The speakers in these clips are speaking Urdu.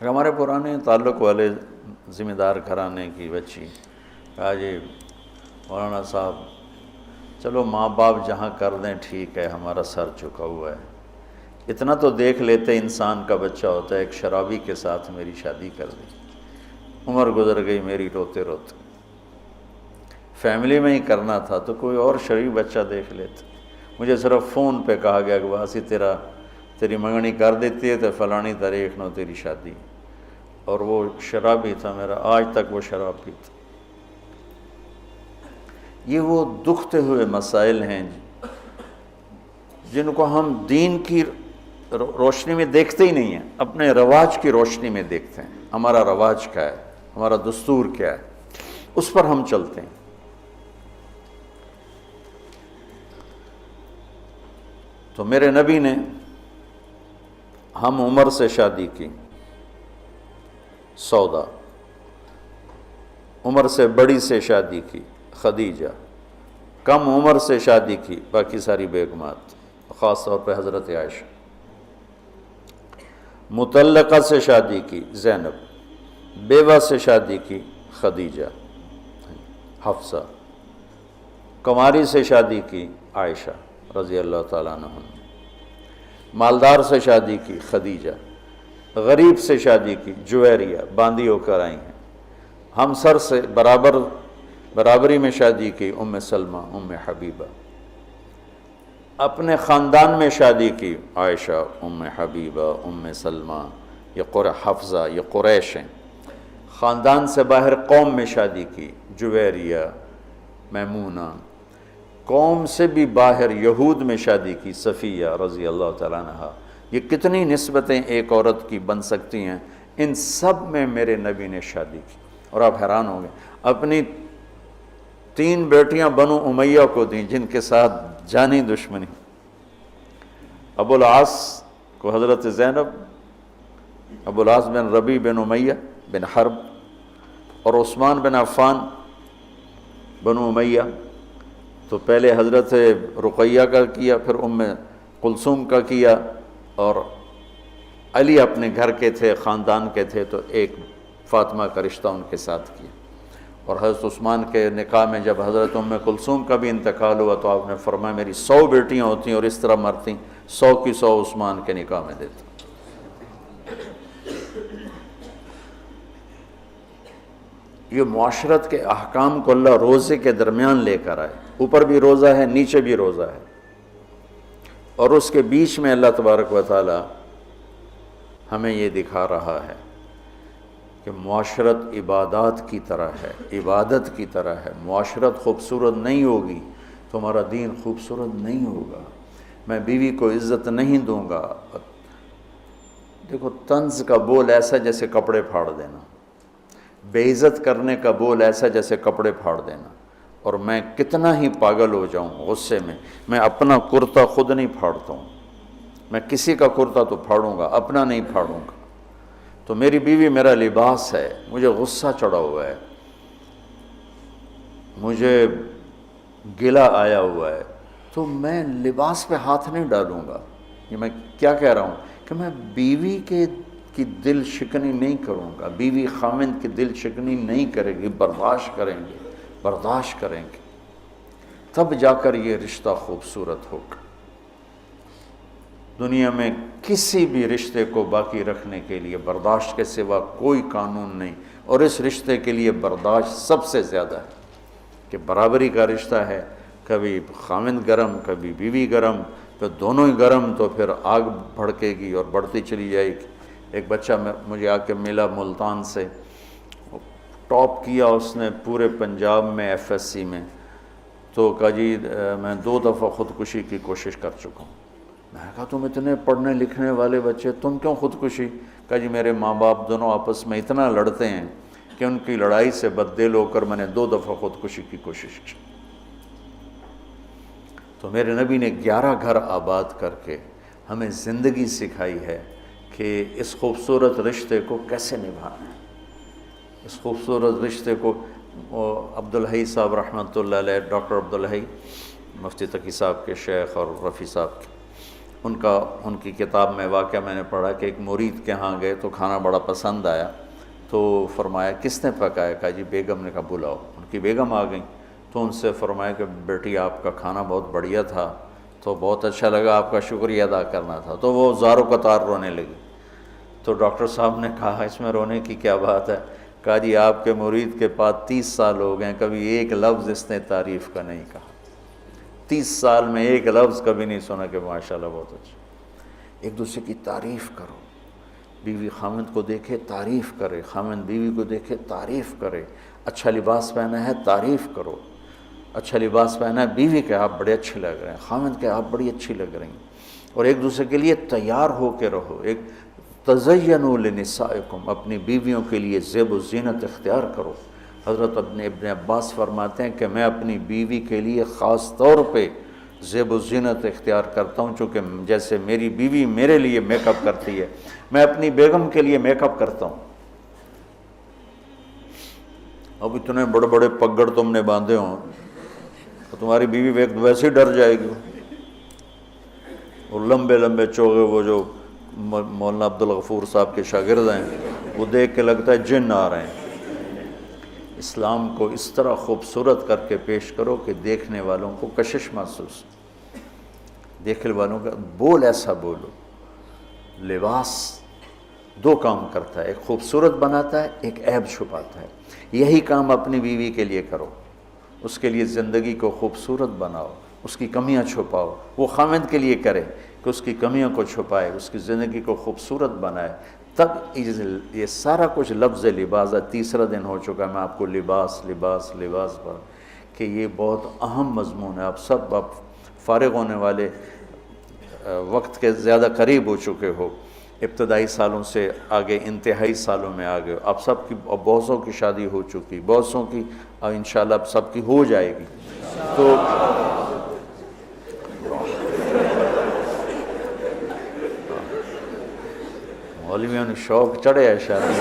ہمارے پرانے تعلق والے ذمہ دار گھرانے کی بچی کہا جی مولانا صاحب چلو ماں باپ جہاں کر دیں ٹھیک ہے، ہمارا سر جھکا ہوا ہے، اتنا تو دیکھ لیتے انسان کا بچہ ہوتا ہے۔ ایک شرابی کے ساتھ میری شادی کر دی، عمر گزر گئی میری روتے روتے، فیملی میں ہی کرنا تھا تو کوئی اور شریف بچہ دیکھ لیتے۔ مجھے صرف فون پہ کہا گیا کہ باسی تیری منگنی کر دیتی ہے تو فلانی تاریخ نو تیری شادی، اور وہ شرابی تھا میرا، آج تک وہ شراب پیتا۔ یہ وہ دکھتے ہوئے مسائل ہیں جن کو ہم دین کی روشنی میں دیکھتے ہی نہیں ہیں، اپنے رواج کی روشنی میں دیکھتے ہیں۔ ہمارا رواج کیا ہے، ہمارا دستور کیا ہے، اس پر ہم چلتے ہیں۔ تو میرے نبی نے ہم عمر سے شادی کی، سودا، عمر سے بڑی سے شادی کی، خدیجہ، کم عمر سے شادی کی باقی ساری بیگمات، خاص طور پہ حضرت عائشہ، مطلقہ سے شادی کی زینب، بیوہ سے شادی کی خدیجہ، حفصہ، کنواری سے شادی کی عائشہ رضی اللہ تعالیٰ عنہ، مالدار سے شادی کی خدیجہ، غریب سے شادی کی جویریہ، باندھی ہو کر آئی ہیں، ہمسر سے برابری میں شادی کی ام سلمہ، ام حبیبہ، اپنے خاندان میں شادی کی عائشہ، ام حبیبہ، ام سلمہ، یہ حفصہ، یہ قریش ہیں۔ خاندان سے باہر قوم میں شادی کی جویریہ، میمونہ، قوم سے بھی باہر یہود میں شادی کی صفیہ رضی اللہ تعالیٰ عنہ۔ یہ کتنی نسبتیں ایک عورت کی بن سکتی ہیں، ان سب میں میرے نبی نے شادی کی۔ اور آپ حیران ہوں گے، اپنی 3 بیٹیاں بنو امیہ کو دیں جن کے ساتھ جانی دشمنی، ابو العاص کو حضرت زینب، ابو العاص بن ربیع بن امیہ بن حرب، اور عثمان بن عفان بنو امیہ، تو پہلے حضرت رقیہ کا کیا، پھر ام کلثوم کا کیا، اور علی اپنے گھر کے تھے، خاندان کے تھے، تو ایک فاطمہ کا رشتہ ان کے ساتھ کیا۔ اور حضرت عثمان کے نکاح میں جب حضرت ام کلثوم کا بھی انتقال ہوا تو آپ نے فرمایا میری 100 بیٹیاں ہوتی اور اس طرح مرتی، 100 کی 100 عثمان کے نکاح میں دیتا۔ یہ معاشرت کے احکام کو اللہ روزے کے درمیان لے کر آئے، اوپر بھی روزہ ہے، نیچے بھی روزہ ہے، اور اس کے بیچ میں اللہ تبارک و تعالی ہمیں یہ دکھا رہا ہے کہ معاشرت عبادات کی طرح ہے، عبادت کی طرح ہے۔ معاشرت خوبصورت نہیں ہوگی تو ہمارا دین خوبصورت نہیں ہوگا۔ میں بیوی کو عزت نہیں دوں گا، دیکھو طنز کا بول ایسا جیسے کپڑے پھاڑ دینا، بے عزت کرنے کا بول ایسا جیسے کپڑے پھاڑ دینا۔ اور میں کتنا ہی پاگل ہو جاؤں غصے میں اپنا کرتا خود نہیں پھاڑتا ہوں، میں کسی کا کرتا تو پھاڑوں گا، اپنا نہیں پھاڑوں گا۔ تو میری بیوی میرا لباس ہے، مجھے غصہ چڑھا ہوا ہے، مجھے گلہ آیا ہوا ہے، تو میں لباس پہ ہاتھ نہیں ڈالوں گا۔ یہ میں کیا کہہ رہا ہوں کہ میں بیوی کی دل شکنی نہیں کروں گا، بیوی خاوند کی دل شکنی نہیں کرے گی، برداشت کریں گے، تب جا کر یہ رشتہ خوبصورت ہوگا۔ دنیا میں کسی بھی رشتے کو باقی رکھنے کے لیے برداشت کے سوا کوئی قانون نہیں، اور اس رشتے کے لیے برداشت سب سے زیادہ ہے کہ برابری کا رشتہ ہے، کبھی خاوند گرم کبھی بیوی گرم، تو دونوں ہی گرم تو پھر آگ بھڑکے گی اور بڑھتی چلی جائے گی۔ ایک بچہ مجھے آ کے ملا ملتان سے، ٹاپ کیا اس نے پورے پنجاب میں FSC میں، تو کہا جی میں 2 دفعہ خودکشی کی کوشش کر چکا ہوں۔ میں نے کہا تم اتنے پڑھنے لکھنے والے بچے، تم کیوں خودکشی؟ کہا جی میرے ماں باپ دونوں آپس میں اتنا لڑتے ہیں کہ ان کی لڑائی سے بددل ہو کر میں نے 2 دفعہ خودکشی کی کوشش کی۔ تو میرے نبی نے 11 گھر آباد کر کے ہمیں زندگی سکھائی ہے کہ اس خوبصورت رشتے کو کیسے نبھانا ہے۔ اس خوبصورت رشتے کو عبدالحی صاحب رحمۃ اللہ علیہ، ڈاکٹر عبدالحی، مفتی تقی صاحب کے شیخ اور رفیع صاحب کے، ان کی کتاب میں واقعہ میں نے پڑھا کہ ایک مرید کے ہاں گئے تو کھانا بڑا پسند آیا، تو فرمایا کس نے پکایا؟ کہا جی بیگم نے۔ کہا بلاؤ۔ ان کی بیگم آ گئیں تو ان سے فرمایا کہ بیٹی آپ کا کھانا بہت بڑھیا تھا، تو بہت اچھا لگا، آپ کا شکریہ ادا کرنا تھا۔ تو وہ زار و قطار رونے لگی۔ تو ڈاکٹر صاحب نے کہا اس میں رونے کی کیا بات ہے؟ کہا جی آپ کے مرید کے پاس 30 سال ہو گئے، کبھی ایک لفظ اس نے تعریف کا نہیں کہا، 30 سال میں ایک لفظ کبھی نہیں سنا کہ ماشاءاللہ بہت اچھا۔ ایک دوسرے کی تعریف کرو، بیوی خامند کو دیکھے تعریف کرے، خامند بیوی کو دیکھے تعریف کرے۔ اچھا لباس پہنا ہے تعریف کرو، اچھا لباس پہنا ہے بیوی کہ آپ بڑے اچھے لگ رہے ہیں، خامند کہ آپ بڑی اچھی لگ رہی ہیں، اور ایک دوسرے کے لیے تیار ہو کے رہو۔ ایک تزینوا لنسائکم، اپنی بیویوں کے لیے زیب و زینت اختیار کرو۔ حضرت ابن عباس فرماتے ہیں کہ میں اپنی بیوی کے لیے خاص طور پہ زیب و زینت اختیار کرتا ہوں، چونکہ جیسے میری بیوی میرے لیے میک اپ کرتی ہے، میں اپنی بیگم کے لیے میک اپ کرتا ہوں۔ اب اتنے بڑے بڑے پگڑ تم نے باندھے ہوں تو تمہاری بیوی ویسے ہی ڈر جائے گی، اور لمبے لمبے چوغے وہ جو مولانا عبدالغفور صاحب کے شاگرد ہیں وہ دیکھ کے لگتا ہے جن آ رہے ہیں۔ اسلام کو اس طرح خوبصورت کر کے پیش کرو کہ دیکھنے والوں کو کشش محسوس، دیکھنے والوں کا بول ایسا بولو۔ لباس 2 کام کرتا ہے، ایک خوبصورت بناتا ہے، ایک عیب چھپاتا ہے۔ یہی کام اپنی بیوی کے لیے کرو، اس کے لیے زندگی کو خوبصورت بناؤ، اس کی کمیاں چھپاؤ۔ وہ خامند کے لیے کرے کہ اس کی کمیوں کو چھپائے، اس کی زندگی کو خوبصورت بنائے، تب یہ سارا کچھ لفظ لباس ہے۔ تیسرا دن ہو چکا میں آپ کو لباس لباس لباس پر، کہ یہ بہت اہم مضمون ہے۔ آپ سب فارغ ہونے والے وقت کے زیادہ قریب ہو چکے ہو، ابتدائی سالوں سے آگے انتہائی سالوں میں آگے، اب سب کی بہت سو کی شادی ہو چکی، بہت سو کی انشاءاللہ اب سب کی ہو جائے گی۔ تو مولویوں نے شوق چڑھے ہے شادی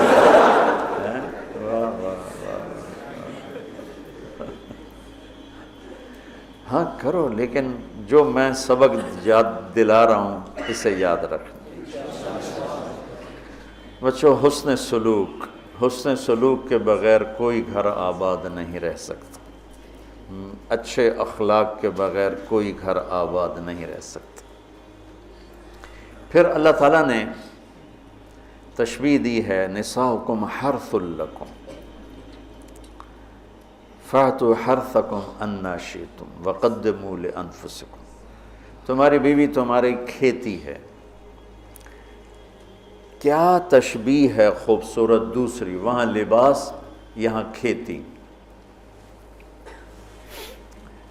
ہاں کرو، لیکن جو میں سبق یاد دلا رہا ہوں اسے یاد رکھنا۔ بچوں، حسن سلوک کے بغیر کوئی گھر آباد نہیں رہ سکتا، اچھے اخلاق کے بغیر کوئی گھر آباد نہیں رہ سکتا۔ پھر اللہ تعالیٰ نے تشبیہ دی ہے، نساؤکم حرث لکم فأتوا حرثکم انا شئتم وقدموا لانفسکم۔ تمہاری بیوی تمہاری کھیتی ہے۔ کیا تشبیہ ہے خوبصورت دوسری، وہاں لباس یہاں کھیتی۔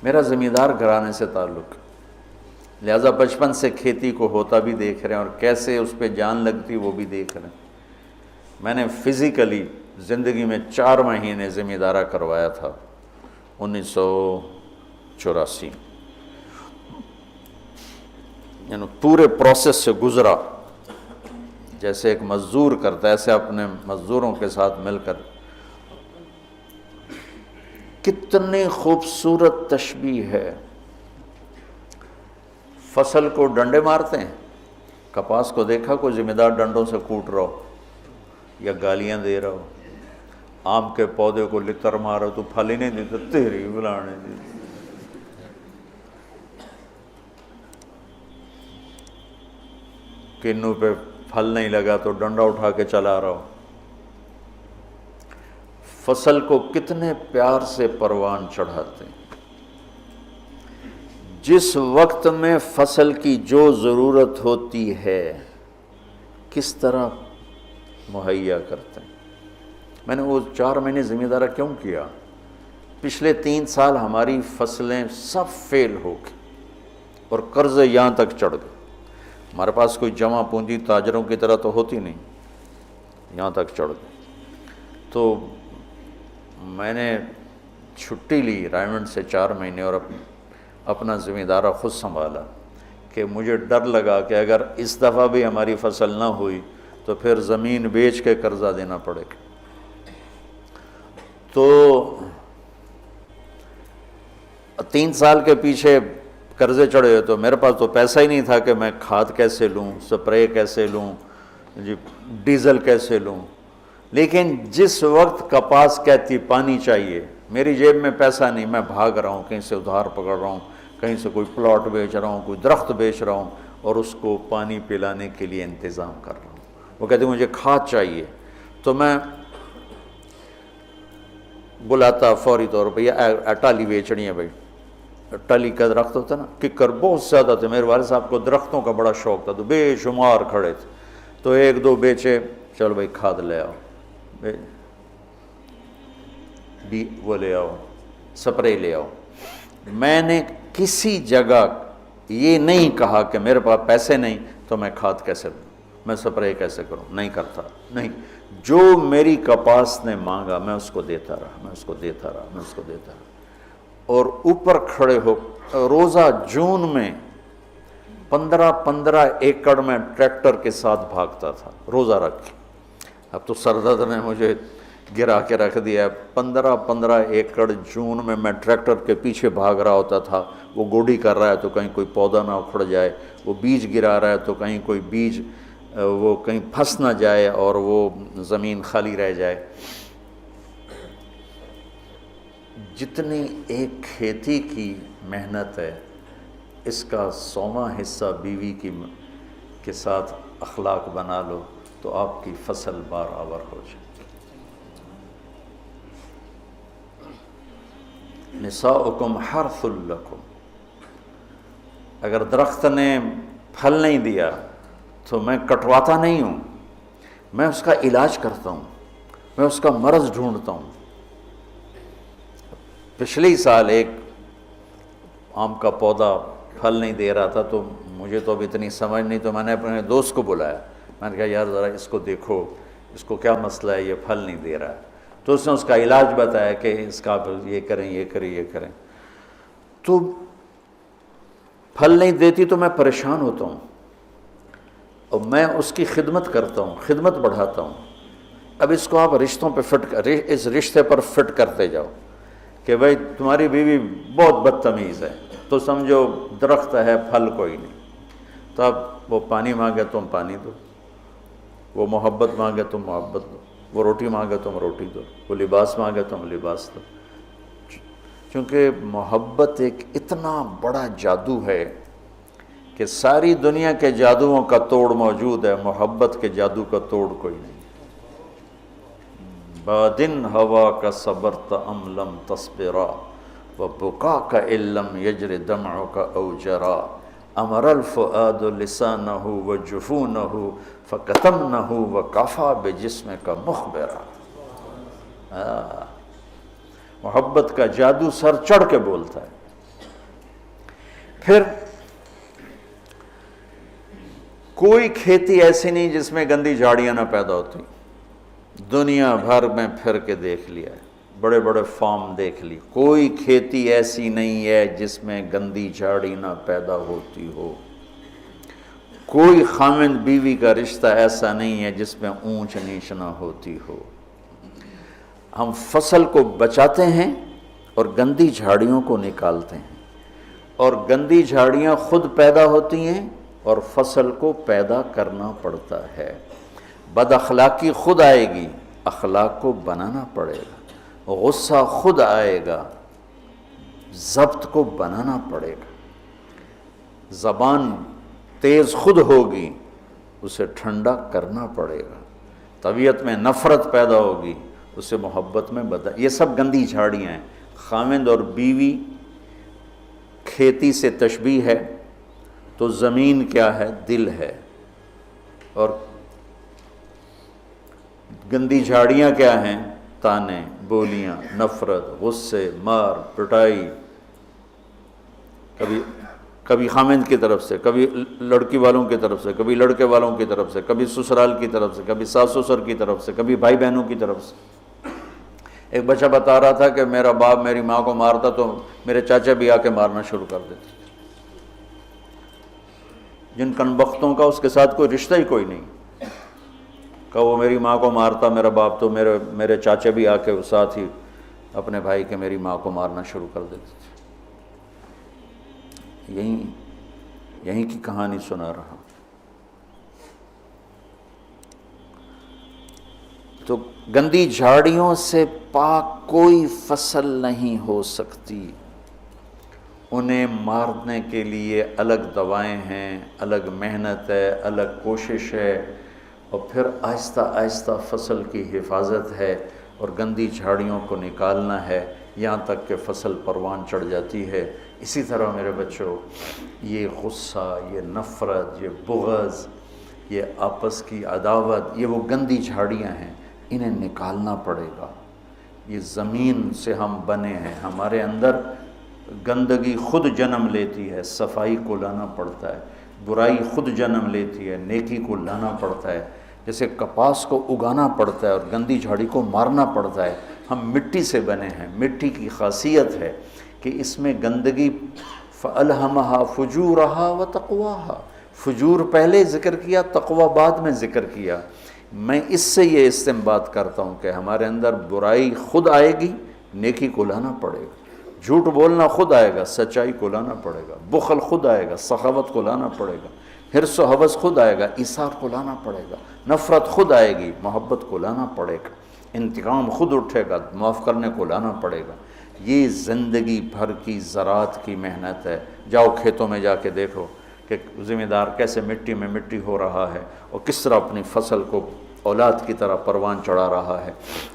میرا زمیندار گھرانے سے تعلق، لہذا بچپن سے کھیتی کو ہوتا بھی دیکھ رہے ہیں اور کیسے اس پہ جان لگتی وہ بھی دیکھ رہے ہیں۔ میں نے فزیکلی زندگی میں 4 مہینے زمیندارہ کروایا تھا 1984، یعنی پورے پروسیس سے گزرا، جیسے ایک مزدور کرتا ہے ایسے اپنے مزدوروں کے ساتھ مل کر۔ کتنی خوبصورت تشبیہ ہے۔ فصل کو ڈنڈے مارتے ہیں، کپاس کو دیکھا کوئی ذمہ دار ڈنڈوں سے کوٹ رہا ہو یا گالیاں دے رہا ہو، آم کے پودے کو لتر مارو تو پھل ہی نہیں دیتا، تیری بلانے دی۔ کنوں پہ پھل نہیں لگا تو ڈنڈا اٹھا کے چلا رہا ہو۔ فصل کو کتنے پیار سے پروان چڑھاتے ہیں، جس وقت میں فصل کی جو ضرورت ہوتی ہے کس طرح مہیا کرتے ہیں۔ میں نے وہ 4 مہینے ذمہ دارہ کیوں کیا؟ پچھلے 3 سال ہماری فصلیں سب فیل ہو گئی اور قرضے یہاں تک چڑھ گئے۔ ہمارے پاس کوئی جمع پونجی تاجروں کی طرح تو ہوتی نہیں، یہاں تک چڑھ گئی۔ تو میں نے چھٹی لی رائمنڈ سے 4 مہینے اور اپنا ذمہ دارہ خود سنبھالا، کہ مجھے ڈر لگا کہ اگر اس دفعہ بھی ہماری فصل نہ ہوئی تو پھر زمین بیچ کے قرضہ دینا پڑے گا۔ تو 3 سال کے پیچھے قرضے چڑھے ہوئے، تو میرے پاس تو پیسہ ہی نہیں تھا کہ میں کھاد کیسے لوں، سپرے کیسے لوں، جی ڈیزل کیسے لوں۔ لیکن جس وقت کپاس کہتی پانی چاہیے، میری جیب میں پیسہ نہیں، میں بھاگ رہا ہوں، کہیں سے ادھار پکڑ رہا ہوں، کہیں سے کوئی پلاٹ بیچ رہا ہوں، کوئی درخت بیچ رہا ہوں، اور اس کو پانی پلانے کے لیے انتظام کر رہا ہوں۔ وہ کہتے مجھے کھاد چاہیے، تو میں بلاتا فوری طور پہ، یہ ٹالی بیچنی ہے بھائی، ٹالی کا درخت ہوتا ہے نا، ککر بہت زیادہ تھے، میرے والد صاحب کو درختوں کا بڑا شوق تھا، تو بے شمار کھڑے تھے، تو ایک دو بیچے، چلو بھائی کھاد لے آؤ، وہ لے آؤ، سپرے لے آؤ۔ میں نے کسی جگہ یہ نہیں کہا کہ میرے پاس پیسے نہیں تو میں کھاد کیسے لوں، میں سپرے کیسے کروں، نہیں کرتا، نہیں۔ جو میری کپاس نے مانگا میں اس کو دیتا رہا، میں اس کو دیتا رہا، میں اس کو دیتا رہا۔ اور اوپر کھڑے ہو روزہ جون میں 15 ایکڑ میں ٹریکٹر کے ساتھ بھاگتا تھا روزہ رکھ کے۔ اب تو سردرد نے مجھے گرا کے رکھ دیا۔ 15 ایکڑ جون میں ٹریکٹر کے پیچھے بھاگ رہا ہوتا تھا، وہ گوڈی کر رہا ہے تو کہیں کوئی پودا نہ اکھڑ جائے، وہ بیج گرا رہا ہے تو کہیں کوئی بیج وہ کہیں پھنس نہ جائے اور وہ زمین خالی رہ جائے۔ جتنی ایک کھیتی کی محنت ہے، اس کا 100واں حصہ بیوی کے ساتھ اخلاق بنا لو تو آپ کی فصل برابر ہو جائے۔ نساؤکم حرث لکم، اگر درخت نے پھل نہیں دیا تو میں کٹواتا نہیں ہوں، میں اس کا علاج کرتا ہوں، میں اس کا مرض ڈھونڈتا ہوں۔ پچھلے سال ایک آم کا پودا پھل نہیں دے رہا تھا، تو مجھے تو اب اتنی سمجھ نہیں، تو میں نے اپنے دوست کو بلایا، میں نے کہا یار ذرا اس کو دیکھو، اس کو کیا مسئلہ ہے، یہ پھل نہیں دے رہا ہے۔ تو اس نے اس کا علاج بتایا کہ اس کا یہ کریں، یہ کریں، یہ کریں۔ تو پھل نہیں دیتی تو میں پریشان ہوتا ہوں، اور میں اس کی خدمت کرتا ہوں، خدمت بڑھاتا ہوں۔ اب اس کو آپ رشتوں پہ اس رشتے پر فٹ کرتے جاؤ کہ بھائی تمہاری بیوی بہت بدتمیز ہے، تو سمجھو درخت ہے، پھل کوئی نہیں۔ تو اب وہ پانی مانگے تم پانی دو، وہ محبت مانگے تم محبت دو، وہ روٹی مانگے تم روٹی دو، وہ لباس مانگے تم لباس دو۔ چونکہ محبت ایک اتنا بڑا جادو ہے کہ ساری دنیا کے جادوؤں کا توڑ موجود ہے، محبت کے جادو کا توڑ کوئی نہیں۔ بادن ہوا کا صبرت ام لم تصبرا وبکاک ان لم یجر دمعک او جرا امر الفؤاد لسانہ وجفونہ فکتمنہ وکفا بجسمک مخبرا۔ محبت کا جادو سر چڑھ کے بولتا ہے۔ پھر کوئی کھیتی ایسی نہیں جس میں گندی جھاڑیاں نہ پیدا ہوتی، دنیا بھر میں پھر کے دیکھ لیا ہے، بڑے بڑے فارم دیکھ لی، کوئی کھیتی ایسی نہیں ہے جس میں گندی جھاڑی نہ پیدا ہوتی ہو، کوئی خامند بیوی کا رشتہ ایسا نہیں ہے جس میں اونچ نیچ نہ ہوتی ہو۔ ہم فصل کو بچاتے ہیں اور گندی جھاڑیوں کو نکالتے ہیں، اور گندی جھاڑیاں خود پیدا ہوتی ہیں اور فصل کو پیدا کرنا پڑتا ہے۔ بد اخلاقی خود آئے گی، اخلاق کو بنانا پڑے گا، غصہ خود آئے گا، ضبط کو بنانا پڑے گا، زبان تیز خود ہوگی، اسے ٹھنڈا کرنا پڑے گا، طبیعت میں نفرت پیدا ہوگی، اسے محبت میں بدل۔ یہ سب گندی جھاڑیاں ہیں۔ خامند اور بیوی کھیتی سے تشبیہ ہے تو زمین کیا ہے؟ دل ہے، اور گندی جھاڑیاں کیا ہیں؟ تانے، بولیاں، نفرت، غصے، مار پٹائی، کبھی خامند کی طرف سے، کبھی لڑکی والوں کی طرف سے، کبھی لڑکے والوں کی طرف سے، کبھی سسرال کی طرف سے، کبھی ساس سسر کی طرف سے، کبھی بھائی بہنوں کی طرف سے۔ ایک بچہ بتا رہا تھا کہ میرا باپ میری ماں کو مارتا تو میرے چاچا بھی آ کے مارنا شروع کر دیتے، جن کنبختوں کا اس کے ساتھ کوئی رشتہ ہی کوئی نہیں، کہ وہ میری ماں کو مارتا میرا باپ، تو میرے چاچا بھی آ کے ساتھ ہی اپنے بھائی کے میری ماں کو مارنا شروع کر دیتے تھے۔ یہیں کی کہانی سنا رہا. تو گندی جھاڑیوں سے پاک کوئی فصل نہیں ہو سکتی. انہیں مارنے کے لیے الگ دوائیں ہیں، الگ محنت ہے، الگ کوشش ہے، اور پھر آہستہ آہستہ فصل کی حفاظت ہے اور گندی جھاڑیوں کو نکالنا ہے یہاں تک کہ فصل پروان چڑھ جاتی ہے. اسی طرح میرے بچوں، یہ غصہ، یہ نفرت، یہ بغض، یہ آپس کی عداوت، یہ وہ گندی جھاڑیاں ہیں، انہیں نکالنا پڑے گا. یہ زمین سے ہم بنے ہیں، ہمارے اندر گندگی خود جنم لیتی ہے، صفائی کو لانا پڑتا ہے. برائی خود جنم لیتی ہے، نیکی کو لانا پڑتا ہے. جیسے کپاس کو اگانا پڑتا ہے اور گندی جھاڑی کو مارنا پڑتا ہے. ہم مٹی سے بنے ہیں. مٹی کی خاصیت ہے کہ اس میں گندگی فَأَلْهَمَهَا فُجُورَهَا وَتَقْوَاهَا، فجور پہلے ذکر کیا، تقوی بعد میں ذکر کیا. میں اس سے یہ استنباط کرتا ہوں کہ ہمارے اندر برائی خود آئے گی، نیکی کو لانا پڑے گا. جھوٹ بولنا خود آئے گا، سچائی کو لانا پڑے گا. بخل خود آئے گا، سخاوت کو لانا پڑے گا. حرص و حوث خود آئے گا، ایثار کو لانا پڑے گا. نفرت خود آئے گی، محبت کو لانا پڑے گا. انتقام خود اٹھے گا، معاف کرنے کو لانا پڑے گا. یہ زندگی بھر کی زراعت کی محنت ہے. جاؤ کھیتوں میں جا کے دیکھو کہ ذمہ دار کیسے مٹی میں مٹی ہو رہا ہے اور کس طرح اپنی فصل کو اولاد کی طرح پروان چڑھا رہا ہے،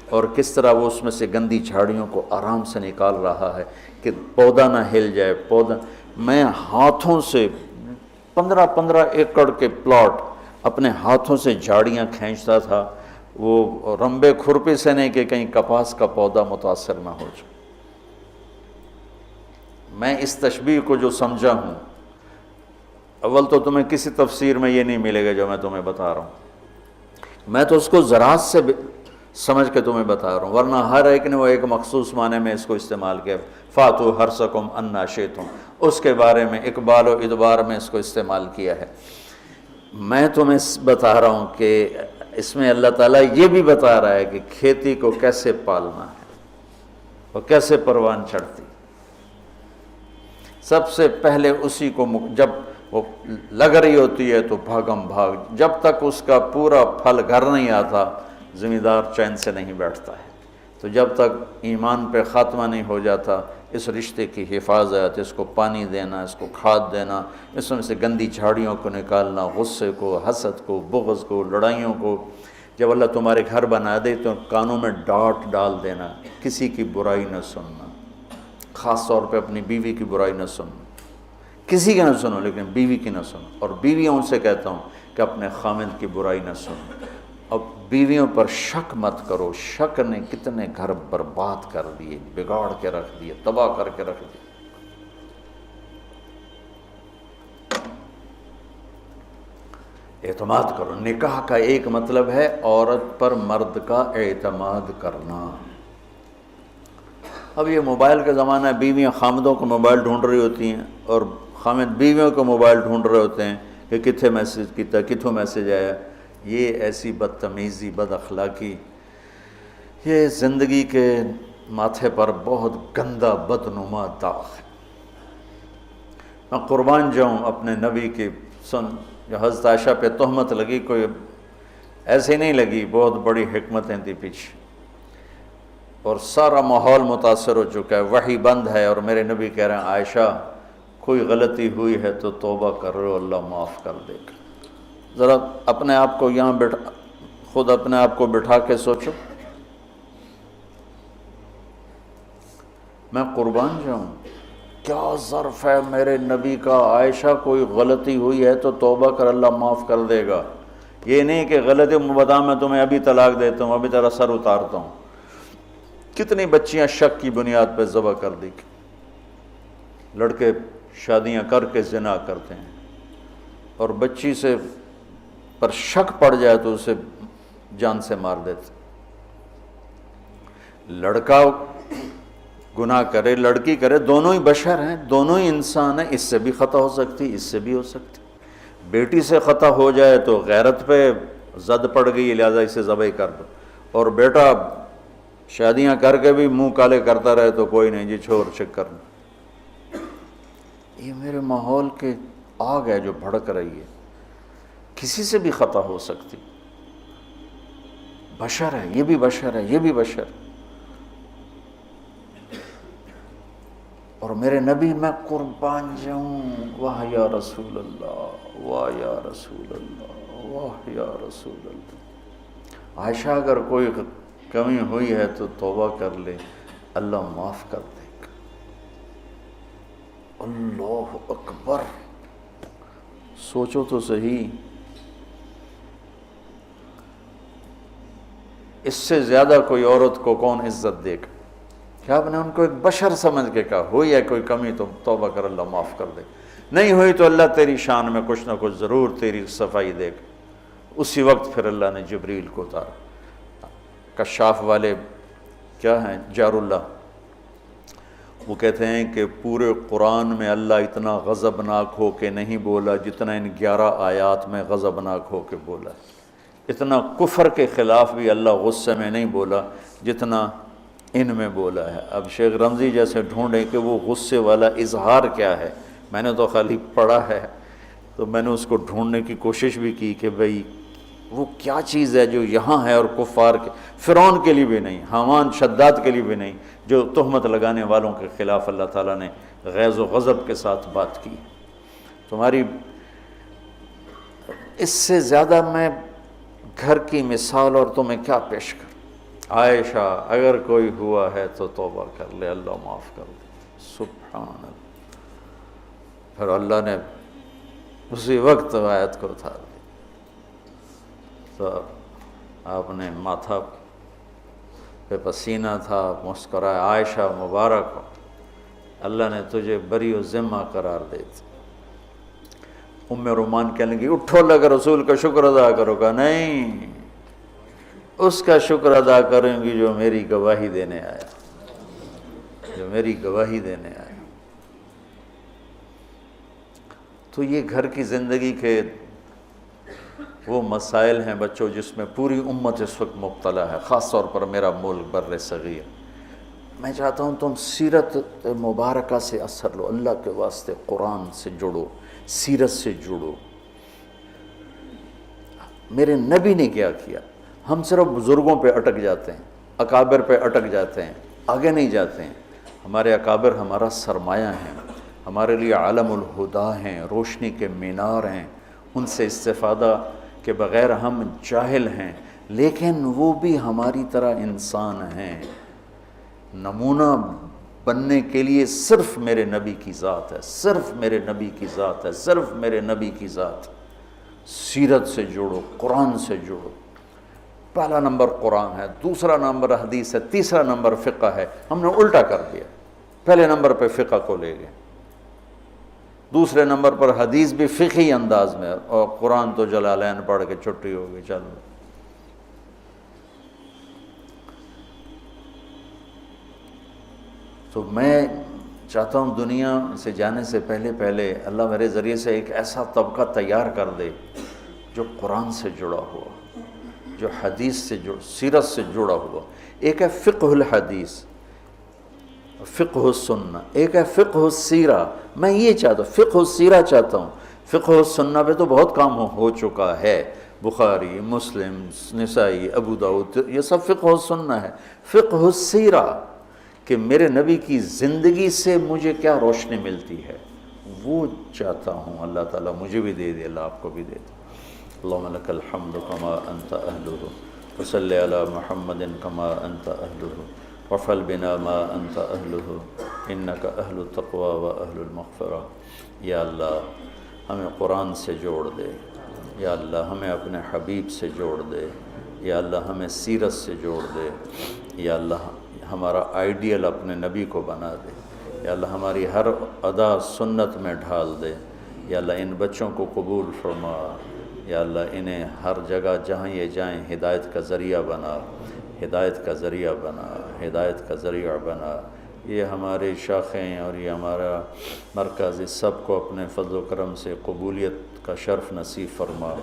اور کس طرح وہ اس میں سے گندی جھاڑیوں کو آرام سے نکال رہا ہے کہ پودا نہ ہل جائے. پودا، میں ہاتھوں سے 15 ایکڑ کے پلاٹ اپنے ہاتھوں سے جھاڑیاں کھینچتا تھا، وہ رمبے کھرپے سے نہیں کہ کہیں کپاس کا پودا متاثر نہ ہو جائے. میں اس تشبیہ کو جو سمجھا ہوں، اول تو تمہیں کسی تفسیر میں یہ نہیں ملے گا جو میں تمہیں بتا رہا ہوں. میں تو اس کو زراعت سے سمجھ کے تمہیں بتا رہا ہوں، ورنہ ہر ایک نے وہ ایک مخصوص معنی میں اس کو استعمال کیا. فاتو حرثکم انا شئتم، اس کے بارے میں اقبال و ادبار میں اس کو استعمال کیا ہے. میں تمہیں بتا رہا ہوں کہ اس میں اللہ تعالیٰ یہ بھی بتا رہا ہے کہ کھیتی کو کیسے پالنا ہے اور کیسے پروان چڑھتی. سب سے پہلے اسی کو جب وہ لگ رہی ہوتی ہے تو بھاگم بھاگ، جب تک اس کا پورا پھل گھر نہیں آتا ذمہ دار چین سے نہیں بیٹھتا ہے. تو جب تک ایمان پہ خاتمہ نہیں ہو جاتا، اس رشتے کی حفاظت، اس کو پانی دینا، اس کو کھاد دینا، اس میں سے گندی جھاڑیوں کو نکالنا، غصے کو، حسد کو، بغض کو، لڑائیوں کو. جب اللہ تمہارے گھر بنا دے تو کانوں میں ڈانٹ ڈال دینا، کسی کی برائی نہ سننا، خاص طور پہ اپنی بیوی کی برائی نہ سننا. کسی کی نہ سنو لیکن بیوی کی نہ سنو. اور بیویوں سے کہتا ہوں کہ اپنے خامند کی برائی نہ سنو. اب بیویوں پر شک مت کرو. شک نے کتنے گھر برباد کر دیے، بگاڑ کے رکھ دیے، تباہ کر کے رکھ دیے. اعتماد کرو. نکاح کا ایک مطلب ہے عورت پر مرد کا اعتماد کرنا. اب یہ موبائل کا زمانہ ہے، بیویاں خامدوں کو موبائل ڈھونڈ رہی ہوتی ہیں اور خامد بیویوں کو موبائل ڈھونڈ رہے ہوتے ہیں کہ کتھے میسج کیتا، کتھوں میسج آیا. یہ ایسی بدتمیزی، بد اخلاقی، یہ زندگی کے ماتھے پر بہت گندا بدنما داغ ہے. میں قربان جاؤں اپنے نبی کی. جو حضرت عائشہ پہ تہمت لگی کوئی ایسے نہیں لگی، بہت بڑی حکمتیں تھی پیچھے، اور سارا ماحول متاثر ہو چکا ہے. وحی بند ہے اور میرے نبی کہہ رہے ہیں عائشہ کوئی غلطی ہوئی ہے تو توبہ کر رہے ہو، اللہ معاف کر دے گا. ذرا اپنے آپ کو یہاں خود اپنے آپ کو بٹھا کے سوچو. میں قربان جاؤں، کیا ظرف ہے میرے نبی کا. عائشہ کوئی غلطی ہوئی ہے تو توبہ کر، اللہ معاف کر دے گا. یہ نہیں کہ غلطی بتا میں تمہیں ابھی طلاق دیتا ہوں، ابھی تیرا سر اتارتا ہوں. کتنی بچیاں شک کی بنیاد پہ ذبح کر دی. لڑکے شادیاں کر کے زنا کرتے ہیں اور بچی سے پر شک پڑ جائے تو اسے جان سے مار دیتے. لڑکا گناہ کرے، لڑکی کرے، دونوں ہی بشر ہیں، دونوں ہی انسان ہیں. اس سے بھی خطا ہو سکتی، اس سے بھی ہو سکتی. بیٹی سے خطا ہو جائے تو غیرت پہ زد پڑ گئی لہٰذا اسے ذبح کر دو، اور بیٹا شادیاں کر کے بھی منہ کالے کرتا رہے تو کوئی نہیں جی چھوڑ چک کرنا. یہ میرے ماحول کے آگ ہے جو بھڑک رہی ہے، کسی سے بھی خطا ہو سکتی، بشر ہے، یہ بھی بشر ہے، یہ بھی بشر، اور میرے نبی میں قربان جاؤں، واہ یا رسول اللہ، واہ یا رسول اللہ، واہ یا رسول اللہ۔ عائشہ اگر کوئی کمی ہوئی ہے تو توبہ کر لے، اللہ معاف کر دے گا۔ اللہ اکبر، سوچو تو صحیح، اس سے زیادہ کوئی عورت کو کون عزت دے گا؟ کہ آپ نے ان کو ایک بشر سمجھ کے کہا، ہوئی ہے کوئی کمی تو توبہ کر، اللہ معاف کر دے، نہیں ہوئی تو اللہ تیری شان میں کچھ نہ کچھ ضرور تیری صفائی دے گا۔ اسی وقت پھر اللہ نے جبریل کو اتارا۔ کشاف والے کیا ہیں، جار اللہ، وہ کہتے ہیں کہ پورے قرآن میں اللہ اتنا غضبناک ہو کے نہیں بولا جتنا ان 11 آیات میں غضبناک ہو کے بولا، اتنا کفر کے خلاف بھی اللہ غصے میں نہیں بولا جتنا ان میں بولا ہے۔ اب شیخ رمضی جیسے ڈھونڈیں کہ وہ غصے والا اظہار کیا ہے، میں نے تو خالی پڑھا ہے، تو میں نے اس کو ڈھونڈنے کی کوشش بھی کی کہ بھئی وہ کیا چیز ہے جو یہاں ہے اور کفار کے، فرعون کے لیے بھی نہیں، حامان شداد کے لیے بھی نہیں، جو تہمت لگانے والوں کے خلاف اللہ تعالیٰ نے غیظ و غضب کے ساتھ بات کی۔ تمہاری اس سے زیادہ میں گھر کی مثال اور تمہیں کیا پیش کروں؟ عائشہ اگر کوئی ہوا ہے تو توبہ کر لے، اللہ معاف کر دے، سبحان اللہ۔ پھر اللہ نے اسی وقت آیت کو اتار دی، تو آپ نے ماتھا پہ پسینہ تھا، مسکرائے، عائشہ مبارک ہو، اللہ نے تجھے بری و ذمہ قرار دے دی۔ ام رومان کہنے لگی اٹھو، اللہ کے رسول کا شکر ادا کرو گا؟ نہیں، اس کا شکر ادا کریں گی جو میری گواہی دینے آیا، جو میری گواہی دینے آیا۔ تو یہ گھر کی زندگی کے وہ مسائل ہیں بچوں جس میں پوری امت اس وقت مبتلا ہے، خاص طور پر میرا ملک بر صغیر۔ میں چاہتا ہوں تم سیرت مبارکہ سے اثر لو، اللہ کے واسطے قرآن سے جڑو، سیرت سے جڑو۔ میرے نبی نے کیا کیا؟ ہم صرف بزرگوں پہ اٹک جاتے ہیں، اکابر پہ اٹک جاتے ہیں، آگے نہیں جاتے ہیں۔ ہمارے اکابر ہمارا سرمایہ ہیں، ہمارے لیے عالم الہدا ہیں، روشنی کے مینار ہیں، ان سے استفادہ کے بغیر ہم جاہل ہیں، لیکن وہ بھی ہماری طرح انسان ہیں۔ نمونہ بننے کے لیے صرف میرے نبی کی ذات ہے، صرف میرے نبی کی ذات ہے، صرف میرے نبی کی ذات۔ سیرت سے جڑو، قرآن سے جڑو۔ پہلا نمبر قرآن ہے، دوسرا نمبر حدیث ہے، تیسرا نمبر فقہ ہے۔ ہم نے الٹا کر دیا، پہلے نمبر پہ فقہ کو لے گئے، دوسرے نمبر پر حدیث بھی فقہی انداز میں، اور قرآن تو جلالین پڑھ کے چھٹی ہو گئی، چلو۔ تو میں چاہتا ہوں دنیا سے جانے سے پہلے اللہ میرے ذریعے سے ایک ایسا طبقہ تیار کر دے جو قرآن سے جڑا ہوا، جو حدیث سے سیرت سے جڑا ہوا۔ ایک ہے فقہ الحدیث، فقہ السنہ، ایک ہے فقہ السیرہ۔ میں یہ چاہتا ہوں، فقہ السیرہ چاہتا ہوں۔ فقہ السنہ پہ تو بہت کام ہو چکا ہے، بخاری، مسلم، نسائی، ابو داؤد، یہ سب فقہ السنہ ہے۔ فقہ السیرہ کہ میرے نبی کی زندگی سے مجھے کیا روشنی ملتی ہے، وہ چاہتا ہوں۔ اللہ تعالیٰ مجھے بھی دے دے، اللہ آپ کو بھی دے دے۔ اللہم لک الحمد کما انت اہلہ، وصلی علی محمد کما انت اہلہ، وافعل بنا ما انت اہلہ، انک اہل التقوی و اہل المغفرہ۔ یا اللہ ہمیں قرآن سے جوڑ دے، یا اللہ ہمیں اپنے حبیب سے جوڑ دے، یا اللہ ہمیں سیرت سے جوڑ دے، یا اللہ ہمارا آئیڈیل اپنے نبی کو بنا دے، یا اللہ ہماری ہر ادا سنت میں ڈھال دے، یا اللہ ان بچوں کو قبول فرما، یا اللہ انہیں ہر جگہ جہاں یہ جائیں ہدایت کا ذریعہ بنا، ہدایت کا ذریعہ بنا، ہدایت کا ذریعہ بنا۔ یہ ہمارے شاخیں اور یہ ہمارا مرکز، اس سب کو اپنے فضل و کرم سے قبولیت کا شرف نصیب فرما۔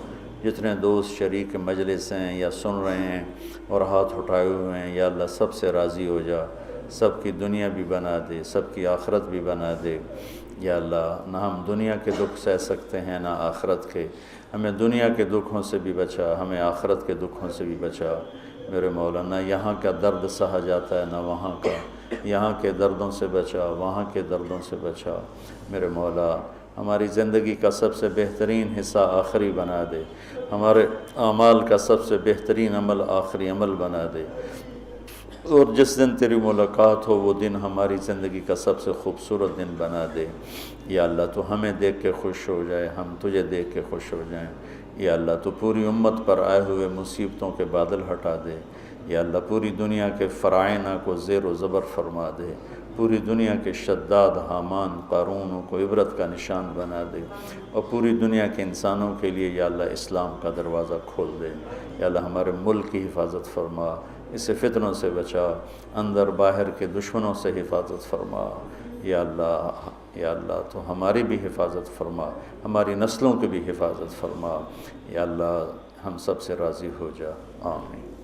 جتنے دوست شریک مجلس ہیں یا سن رہے ہیں اور ہاتھ اٹھائے ہوئے ہیں، یا اللہ سب سے راضی ہو جا، سب کی دنیا بھی بنا دے، سب کی آخرت بھی بنا دے۔ یا اللہ نہ ہم دنیا کے دکھ سہ سکتے ہیں نہ آخرت کے، ہمیں دنیا کے دکھوں سے بھی بچا، ہمیں آخرت کے دکھوں سے بھی بچا میرے مولا۔ نہ یہاں کا درد سہا جاتا ہے نہ وہاں کا، یہاں کے دردوں سے بچا، وہاں کے دردوں سے بچا میرے مولا۔ ہماری زندگی کا سب سے بہترین حصہ آخری بنا دے، ہمارے اعمال کا سب سے بہترین عمل آخری عمل بنا دے، اور جس دن تیری ملاقات ہو وہ دن ہماری زندگی کا سب سے خوبصورت دن بنا دے۔ یا اللہ تو ہمیں دیکھ کے خوش ہو جائے، ہم تجھے دیکھ کے خوش ہو جائیں۔ یا اللہ تو پوری امت پر آئے ہوئے مصیبتوں کے بادل ہٹا دے۔ یا اللہ پوری دنیا کے فرعونہ کو زیر و زبر فرما دے، پوری دنیا کے شداد حامان قارونوں کو عبرت کا نشان بنا دے، اور پوری دنیا کے انسانوں کے لیے یا اللہ اسلام کا دروازہ کھول دے۔ یا اللہ ہمارے ملک کی حفاظت فرما، اسے فتنوں سے بچا، اندر باہر کے دشمنوں سے حفاظت فرما۔ یا اللہ تو ہماری بھی حفاظت فرما، ہماری نسلوں کی بھی حفاظت فرما۔ یا اللہ ہم سب سے راضی ہو جا، آمین۔